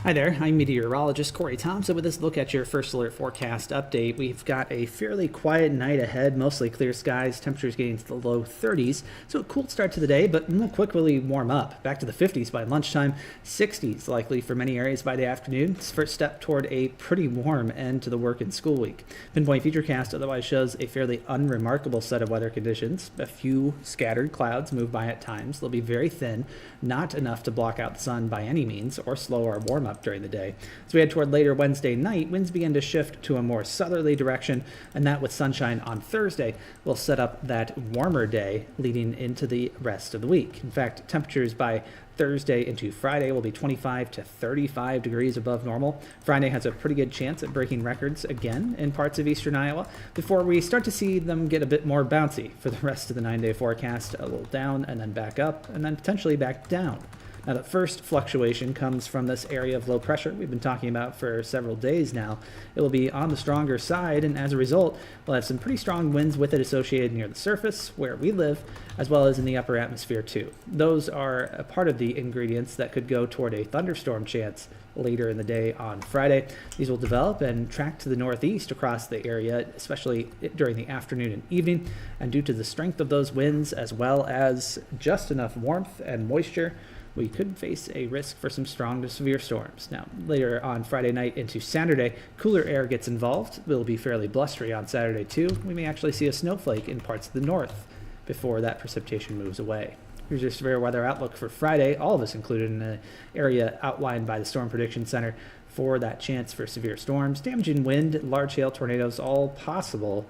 Hi there, I'm meteorologist Corey Thompson with this look at your first alert forecast update. We've got a fairly quiet night ahead, mostly clear skies, temperatures getting to the low 30s. So a cool start to the day, but we'll quickly warm up. Back to the 50s by lunchtime, 60s likely for many areas by the afternoon. It's the first step toward a pretty warm end to the work and school week. Pinpoint Futurecast otherwise shows a fairly unremarkable set of weather conditions. A few scattered clouds move by at times. They'll be very thin, not enough to block out the sun by any means or slow our warm up during the day. As we head toward later Wednesday night, winds begin to shift to a more southerly direction, and that with sunshine on Thursday will set up that warmer day leading into the rest of the week. In fact, temperatures by Thursday into Friday will be 25 to 35 degrees above normal. Friday has a pretty good chance at breaking records again in parts of eastern Iowa before we start to see them get a bit more bouncy for the rest of the 9-day forecast, a little down and then back up and then potentially back down. Now, the first fluctuation comes from this area of low pressure we've been talking about for several days now. It will be on the stronger side, and as a result, we'll have some pretty strong winds with it associated near the surface, where we live, as well as in the upper atmosphere too. Those are a part of the ingredients that could go toward a thunderstorm chance later in the day on Friday. These will develop and track to the northeast across the area, especially during the afternoon and evening, and due to the strength of those winds, as well as just enough warmth and moisture, we could face a risk for some strong to severe storms. Now, later on Friday night into Saturday, cooler air gets involved. It will be fairly blustery on Saturday too. We may actually see a snowflake in parts of the north before that precipitation moves away. Here's your severe weather outlook for Friday, all of us included in the area outlined by the Storm Prediction Center for that chance for severe storms. Damaging wind, large hail, tornadoes, all possible.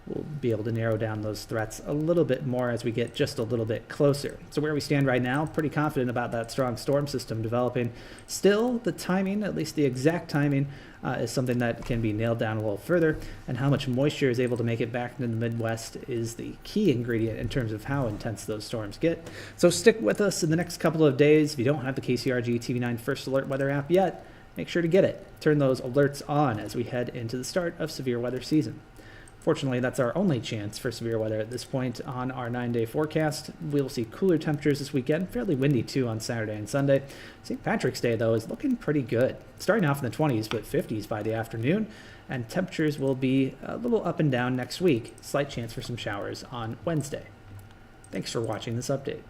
We'll be able to narrow down those threats a little bit more as we get just a little bit closer. So where we stand right now, pretty confident about that strong storm system developing. Still, the timing, at least the exact timing, is something that can be nailed down a little further, and how much moisture is able to make it back into the Midwest is the key ingredient in terms of how intense those storms get. So stick with us in the next couple of days. If you don't have the KCRG TV9 First Alert Weather app yet, make sure to get it. Turn those alerts on as we head into the start of severe weather season. Fortunately, that's our only chance for severe weather at this point on our 9-day forecast. We will see cooler temperatures this weekend, fairly windy too on Saturday and Sunday. St. Patrick's Day, though, is looking pretty good. Starting off in the 20s, but 50s by the afternoon, and temperatures will be a little up and down next week. Slight chance for some showers on Wednesday. Thanks for watching this update.